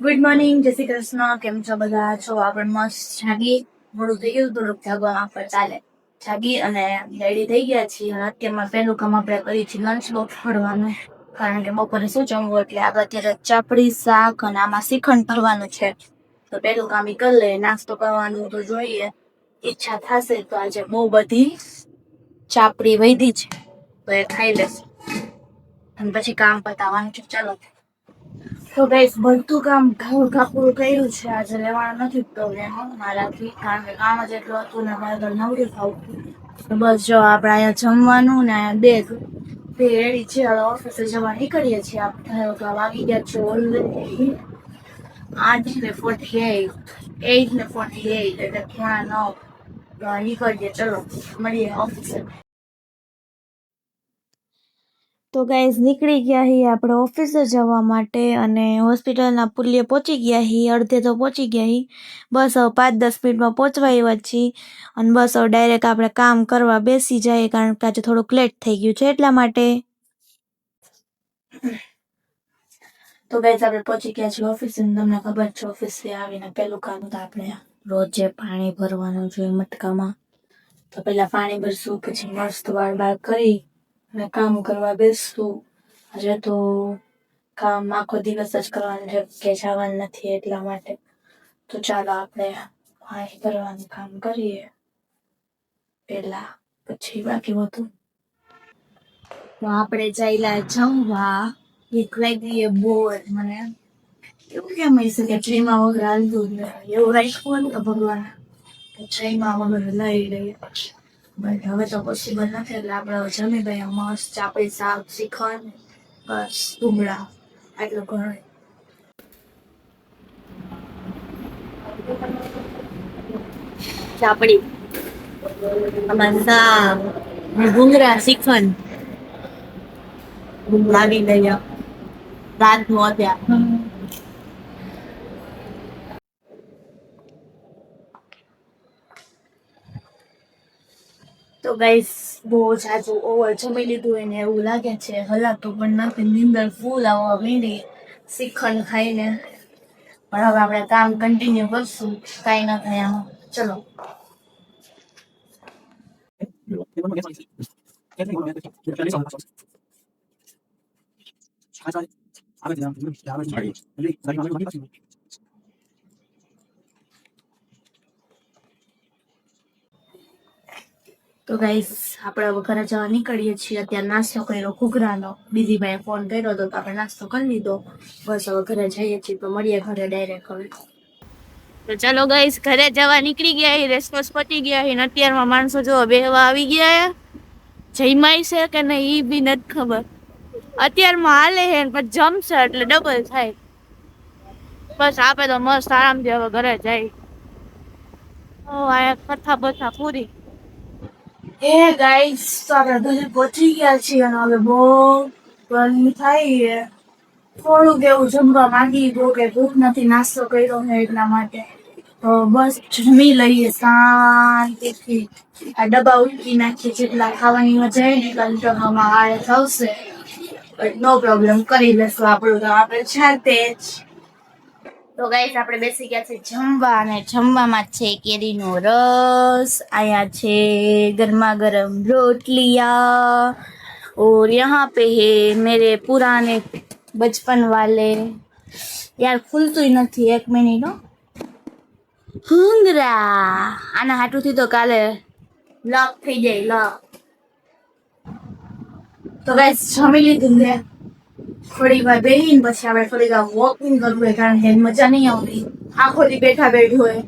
Good morning, જય શ્રી કૃષ્ણ. કેમ છો બધા? છો આપણે મસ્ત જાગી, મોડું થઈ ગયું, થોડુંક જાગવામાં પર ચાલે. જાગી અને રેડી થઈ ગયા છીએ. અને અત્યારમાં પહેલું કામ આપણે કરી છીએ લંચ બોક્સ ભરવાનું, કારણ કે બપોરે શું જમવું, એટલે આપણે અત્યારે ચાપડી શાક અને આમાં શ્રીખંડ ભરવાનું છે. તો પહેલું કામ એ કરી લે. નાસ્તો કરવાનું તો જોઈએ, ઈચ્છા થશે તો આજે બહુ બધી ચાપડી વધી છે તો એ ખાઈ લેશું અને પછી કામ પતાવવાનું છે. ચાલો. તો ગાઈસ, બધું કામ પૂરું કર્યું છે. આજે લેવાનું નથી તો મારાથી, કારણ કે કામ જ એટલું હતું ને મારે તો નવરી ખાવું. બસ જો આપણે અહીંયા જમવાનું ને અહીંયા બેગ તે રેડી છે. હવે ઓફિસે જવા નીકળીએ છીએ. આપણે વાગી ગયા છે ઓલરેડી 8:48, 8:48, એટલે 9:30. તો નીકળીએ. ચલો મળીએ ઓફિસે. તો ગાઈઝ, નીકળી ગયા હી આપણે ઓફિસે જવા માટે અને હોસ્પિટલના પુલીએ પહોંચી ગયા હી. અડધે તો પહોંચી ગયા હી. બસ હવે 5-10 મિનિટમાં પહોંચવા આવ્યા છીએ. અને બસ હવે ડાયરેક્ટ આપણે કામ કરવા બેસી જઈએ, કારણ કે આજે થોડુંક લેટ થઈ ગયું છે એટલા માટે. તો ગાઈઝ, આપણે પહોંચી ગયા છીએ ઓફિસે. તમને ખબર છે, ઓફિસે આવીને પહેલું કામ તો આપણે રોજે પાણી ભરવાનું જોઈએ મટકામાં. તો પહેલા પાણી ભરશું, પછી મસ્ત વાળ બાળ કરી અને કામ કરવા બેસશું. આજે તો કામ આખો દિવસ જ કરવાનું છે, કે જવાનું નથી એટલા માટે. તો ચાલો આપણે પાણી ભરવાનું કામ કરીએ પહેલા, પછી બાકી બધું. તો આપણે ચાલ્યા જમવા. ભૂખ લાગી બહુ જ મને. એવું કેમ હશે કે ટ્રેમાં વગર હાલતું જ નથી? એવું રાખ્યું ને તો ભગવાન ટ્રેમાં વગર લઈ લઈએ, બટ હવે તો પોસિબલ નથી. એટલે આપણે જમી ગયા મસ્ત ચાપડી શાક, શ્રીખંડ, બસ ભૂંગળા, આટલું ઘણું. ચાપડી, આમાં શાક, ભૂંગળા, શ્રીખંડ લાવી લઈએ રાતનું અત્યારે. તો ગાઈસ, બહુ જાજુ ઓવર જમી લીધું એને એવું લાગે છે. હલાતું પણ નથી, નીંદર ફૂલ આવવા માંડી શ્રીખંડ ખાઈને. પણ હવે આપણે કામ કન્ટિન્યુ કરશું, કાંઈ ન થાય આમાં. ચલો. તો ગાઈસ, આપણે હવે ઘરે જવા નીકળીએ છીએ. અત્યારે નાસ્તો કર્યો ઘૂઘરાનો. બીજી ભાઈ ફોન કર્યો હતો તો આપણે નાસ્તો કરી લીધો. બસ હવે ઘરે જઈએ છીએ. તો મળીએ ઘરે ડાયરેક્ટ હવે. તો ચાલો ગાઈસ, ઘરે જવા નીકળી ગયા. રેસકોર્સ પતી ગયા. અત્યારમાં માણસો જો બેહવા આવી ગયા. જઈમાય છે કે નહીં એ બી નથી ખબર. અત્યારમાં હાલે છે પછી જમશે એટલે ડબલ થાય. બસ આપે તો મસ્ત આરામથી હવે ઘરે જાય. આ કથા બથા પૂરી. હે ગાઈસ, તો આપણે ઘરે પહોંચી ગયા છીએ અને હવે બહુ ગરમી થાય છે. થોડુંક એવું જમવા માંગી, બહુ કે ભૂખ નથી, નાસ્તો કર્યો છે એટલા માટે. તો બસ જમી લઈએ શાંતિથી. આ ડબ્બા ઉલટી નાખીએ, જેટલા ખાવાની મજા આવે ને એટલા ડબ્બામાં આળસ આવશે. બટ નો પ્રોબ્લેમ, કરી લેશું આપણું તો આપણે જાતે જ. તો ગાઈસ, આપણે બેસી ગયા છે જમવા અને જમવામાં છે કેરીનો રસ, આયા છે ગરમા ગરમ રોટલિયા, और यहाँ पे है मेरे पुराने बचपन वाले, यार खुलતું નથી, 1 મિનિટ. ભૂંગળા, આના હાટુથી તો કાલે લક થઈ જાય લક. તો ગાઈસ, જમી લીધું છે. થોડી વાર બેહીને પછી આપણે થોડીક વાર વોકિંગ કરવું, કારણ કે મજા નહીં આવતી આખો દી બેઠા બેઠું હોય.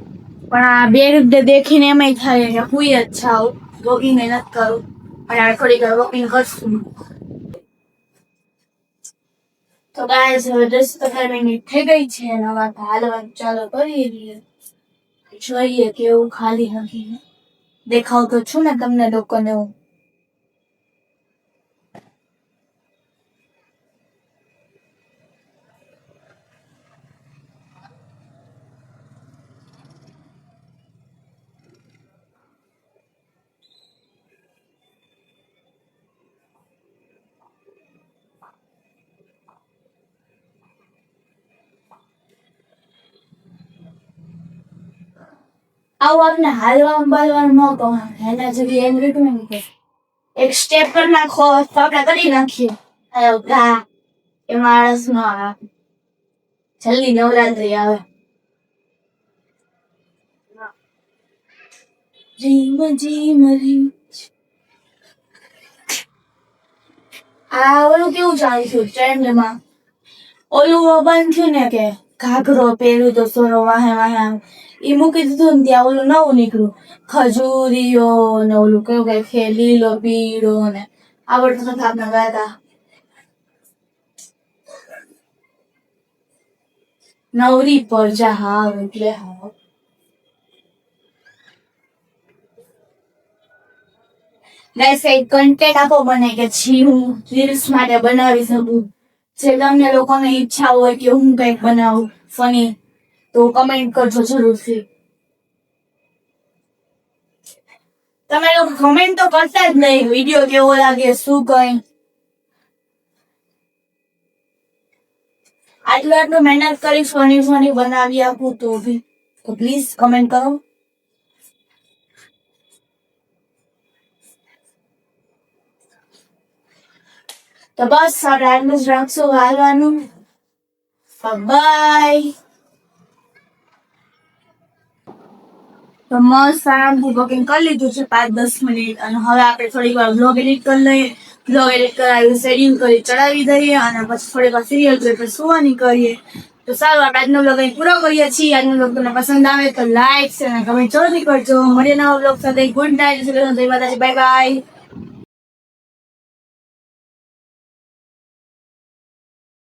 પણ આ બેગ દેખીને એમ થાય કે હુઈ જ જાવ, વોકિંગ નથી કરું. અને આપણે થોડીક વાર વોકિંગ કરશું. તો ગાઈસ, હવે 10-15 મિનિટ થઈ ગઈ છે અને હવે હાલવાનું ચાલુ કરી દઈએ. જોઈએ કેવું ખાલી નથી. દેખાવ તો છું ને તમને લોકોને હું. આવું આપને હાલવાનું બાલવાનું ન કહો એના જેવી એમ રીતનું એમ કે એક સ્ટેપ કરી નાખો તો આપણે કરી નાખીએ ગા એ માણસ નો આવે જલ્દી નવરાત્રી આવે જીમ જીમ રીમ આ ઓલું કેવું ચાલુ થયું ટ્રેન્ડમાં ઓલું બંધ થયું ને કે ઘાઘરો પહેર્યું તો સોનો વાહે વાહે એ મૂકી દીધું ને ત્યાં ઓલું નવું નીકળ્યું ખજૂરીઓ ને ઓલું કેવું કઈ છે લીલો પીળો ને આવડતું નથી આપણે ગાતા નવરી પર જા હાવ એટલે હાવ ગાઈસ કઈ કન્ટેન્ટ આપો બને કે જી હું રીલ્સ માટે બનાવી શકું જે તમને લોકોને ઈચ્છા હોય કે હું કંઈક બનાવું ફની તો કમેન્ટ કરજો જરૂરથી તમે લોકો કમેન્ટ તો કરતા જ નહીં વિડીયો કેવો લાગે શું કઈ આટલું મહેનત કરી ફની બનાવી આપું તો બી તો પ્લીઝ કમેન્ટ કરો તો બસ આપણે આટલું જ રાખશું હાલવાનું બાય તો મસ્ત આરામથી બુકિંગ કરી લીધું છે 5-10 મિનિટ અને હવે આપણે થોડીક વાર બ્લોગ એડિટ કરી લઈએ બ્લોગ એડિટ કરાવી શેડ્યુલ કરી ચડાવી દઈએ અને પછી થોડીક વાર સિરિયલ જોઈ પછી સુવાની કરીએ તો સારું આપણે આજનો બ્લોગ અહીં પૂરો કરીએ છીએ આજનો બ્લોગ તમને પસંદ આવે તો લાઈક અને કમેન્ટ જરૂરથી કરજો મળીએ નવા બ્લોગ સાથે ગુડ નાઇટ બાય બાય